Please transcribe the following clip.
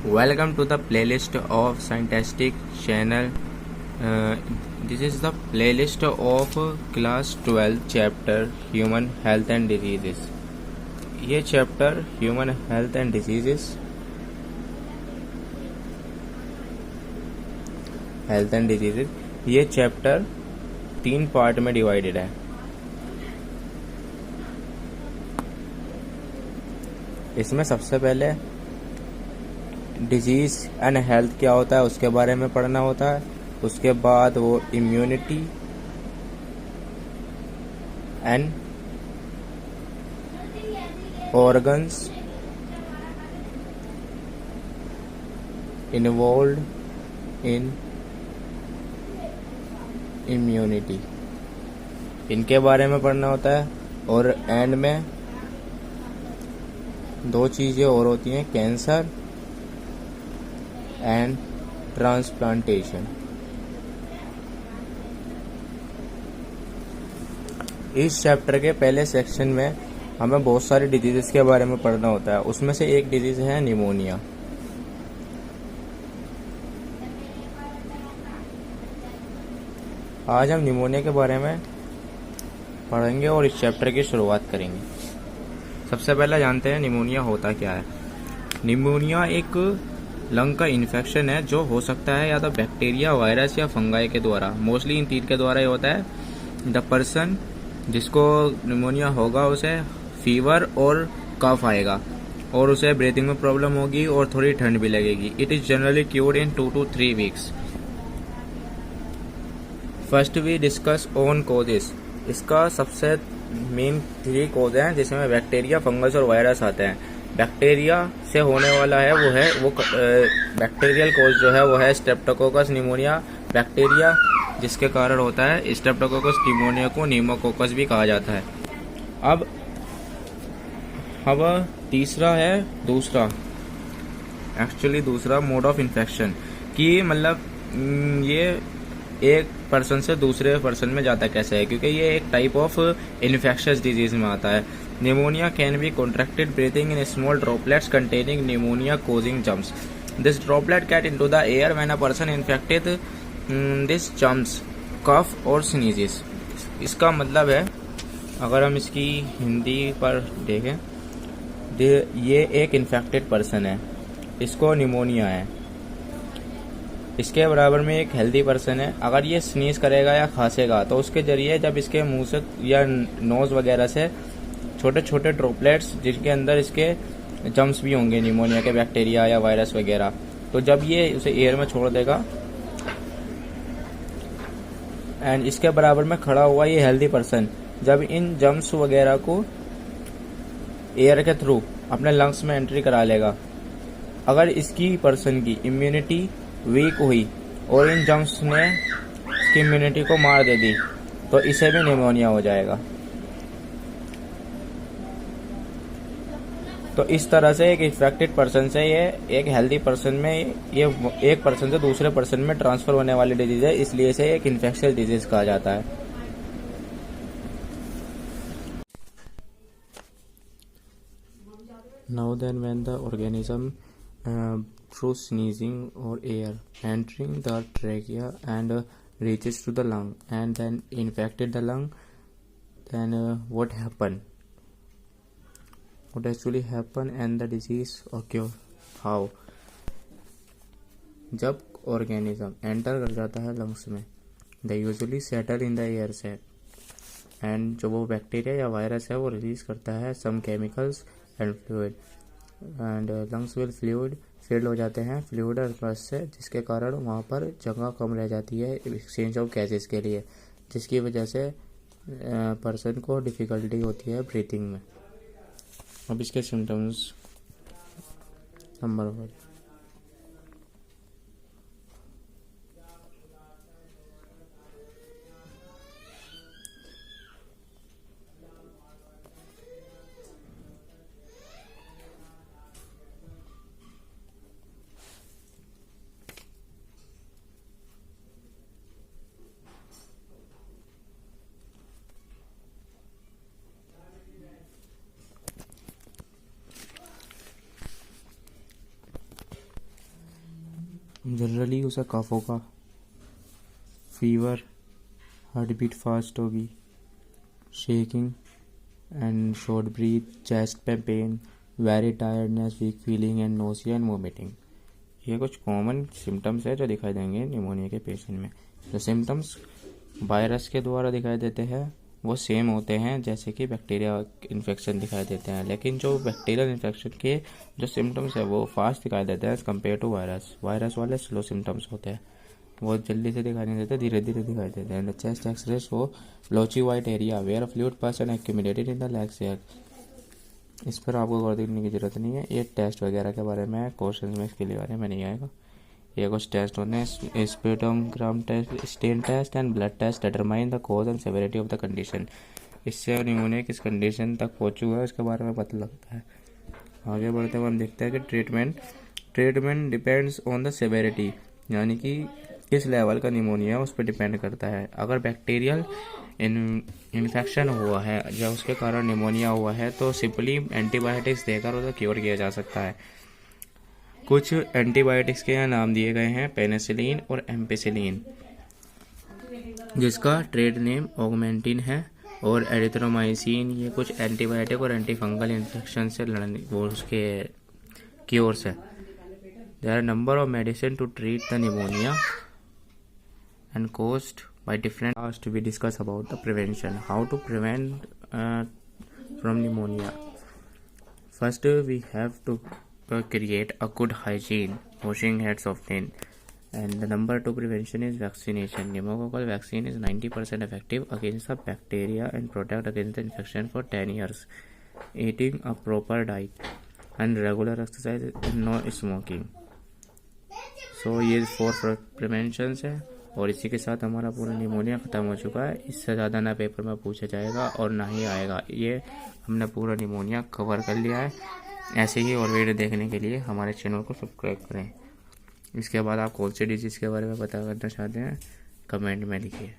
Welcome to the playlist of Scientistic channel. This is the playlist of class 12 chapter Human Health and Diseases. ये chapter human health and diseases ये chapter 3 part में divided है। इसमें सबसे पहले disease and health क्या होता है उसके बारे में पढ़ना होता है। उसके बाद वो immunity and organs involve in immunity, इनके बारे में पढ़ना होता है। और एंड में 2 चीज़ें और होती हैं, कैंसर एंड ट्रांसप्लांटेशन। इस चैप्टर के पहले सेक्शन में हमें बहुत सारी डिजीज़ के बारे में पढ़ना होता है। उसमें से एक डिजीज़ है निमोनिया। आज हम निमोनिया के बारे में पढ़ेंगे और इस चैप्टर की शुरुआत करेंगे। सबसे पहले जानते हैं निमोनिया होता क्या है। निमोनिया एक लंग का इन्फेक्शन है जो हो सकता है या तो बैक्टीरिया, वायरस या फंगाई के द्वारा। मोस्टली इन 3 के द्वारा ही होता है। द पर्सन जिसको निमोनिया होगा उसे फीवर और कफ आएगा और उसे ब्रीथिंग में प्रॉब्लम होगी और थोड़ी ठंड भी लगेगी। It is generally cured in 2 to 3 weeks. First we discuss on causes. इसका सबसे मेन 3 कॉज हैं जिसमें बैक्टीरिया, फंगस और वायरस आते हैं। बैक्टीरिया से होने वाला है वो बैक्टीरियल कॉज जो है वो है स्ट्रेप्टोकोकस निमोनिया। बैक्टीरिया जिसके कारण होता है स्ट्रेप्टोकोकस निमोनिया को न्यूमोकोकस भी कहा जाता है। अब तीसरा है दूसरा मोड ऑफ इन्फेक्शन कि मतलब ये एक पर्सन से दूसरे पर्सन में जाता कैसे है, क्योंकि ये एक टाइप ऑफ इन्फेक्शियस डिजीज में आता है। Pneumonia can be contracted breathing in small droplets containing pneumonia causing germs. This droplet get into the air when a person infected this germs cough और स्नीजेस। इसका मतलब है, अगर हम इसकी हिंदी पर देखें, ये एक इन्फेक्टेड पर्सन है, इसको निमोनिया है। इसके बराबर में एक हेल्दी पर्सन है। अगर ये स्नीज करेगा या खांसेगा तो उसके जरिए जब इसके मुंह से या नोज वगैरह से छोटे छोटे ड्रॉपलेट्स जिनके अंदर इसके जम्स भी होंगे निमोनिया के, बैक्टीरिया या वायरस वगैरह, तो जब ये उसे एयर में छोड़ देगा एंड इसके बराबर में खड़ा हुआ ये हेल्दी पर्सन जब इन जम्स वगैरह को एयर के थ्रू अपने लंग्स में एंट्री करा लेगा, अगर इसकी पर्सन की इम्यूनिटी वीक हुई और इन जम्स ने इसकी इम्यूनिटी को मार दे दी तो इसे भी निमोनिया हो जाएगा। तो इस तरह से एक इन्फेक्टेड पर्सन से ये एक हेल्दी पर्सन में, ये एक पर्सन से दूसरे पर्सन में ट्रांसफर होने वाली डिजीज है, इसलिए इसे एक इन्फेक्शियस डिजीज कहा जाता है। Now then, when the organism through sneezing or air entering the trachea and reaches to the lung and then infected the lung, then what happen? What actually happen and the disease occur? How? जब organism enter कर जाता है lungs में, they usually settle in the air sac and जो वो bacteria या virus है वो रिलीज करता है some chemicals and fluid and lungs will fluid field हो जाते हैं फ्लूइड और गैस से, जिसके कारण वहाँ पर जगह कम रह जाती है एक्सचेंज ऑफ गैसेस के लिए, जिसकी वजह से पर्सन को डिफ़िकल्टी होती है ब्रीथिंग में। अब इसके सिम्टम्स नंबर 1। जनरली उसे कफ होगा, फीवर, हार्ट बीट फास्ट होगी, shaking and short breathe, chest पे pen, very tiredness, week feeling and nausea and vomiting. ये कुछ कॉमन सिम्टम्स है जो दिखाई देंगे निमोनिया के पेशेंट में। जो सिम्टम्स वायरस के द्वारा दिखाई देते हैं वो सेम होते हैं जैसे कि बैक्टीरिया इन्फेक्शन दिखाई देते हैं, लेकिन जो बैक्टीरियल इन्फेक्शन के जो सिम्टम्स है वो फास्ट दिखाई देते हैं as compared to virus. Virus वाले स्लो सिम्टम्स होते हैं, वो जल्दी से दिखाई नहीं देते, धीरे धीरे दिखाई देते हैं। The chest X ray show blotchy white area where fluid person accumulated in the legs air. इस पर आपको गौर देने की जरूरत नहीं है, ये टेस्ट वगैरह के बारे में क्वेश्चन में इसके बारे में नहीं आएगा। ये कुछ टेस्ट होते हैं, spectrogram test, stain test and blood test determine the cause and severity of the condition. इससे निमोनिया किस कंडीशन तक पहुंच चुका है उसके बारे में पता लगता है। आगे बढ़ते हुए हम देखते हैं कि treatment depends on the severity, यानी कि किस लेवल का निमोनिया उस पर डिपेंड करता है। अगर बैक्टीरियल इन्फेक्शन हुआ है या उसके कारण निमोनिया हुआ है तो सिंपली एंटीबायोटिक्स देकर उसे क्योर किया जा सकता है। कुछ एंटीबायोटिक्स के यहाँ नाम दिए गए हैं, पेनिसिलिन और एम्पिसिलिन, जिसका ट्रेड नेम ऑगमेंटिन है, और एरिथ्रोमाइसिन। ये कुछ एंटीबायोटिक और एंटीफंगल इन्फेक्शन से लड़ने वो उसके क्योर्स है। There are number of medicine to treat the pneumonia and caused by different. Last we discuss about the prevention, how to prevent from pneumonia. First we have to create a good hygiene, washing hands often, and the number 2 prevention is vaccination. Pneumococcal vaccine is 90% effective against the bacteria and protect against the infection for 10 years. Eating a proper diet and regular exercise and no smoking. So ये 4 preventions है, और इसी के साथ हमारा पूरा pneumonia ख़त्म हो चुका है। इससे ज़्यादा ना पेपर में पूछा जाएगा और ना ही आएगा। ये हमने पूरा निमोनिया कवर कर लिया है। ऐसे ही और वीडियो देखने के लिए हमारे चैनल को सब्सक्राइब करें। इसके बाद आप कौन सी डिजीज़ के बारे में पता करना चाहते हैं कमेंट में लिखिए।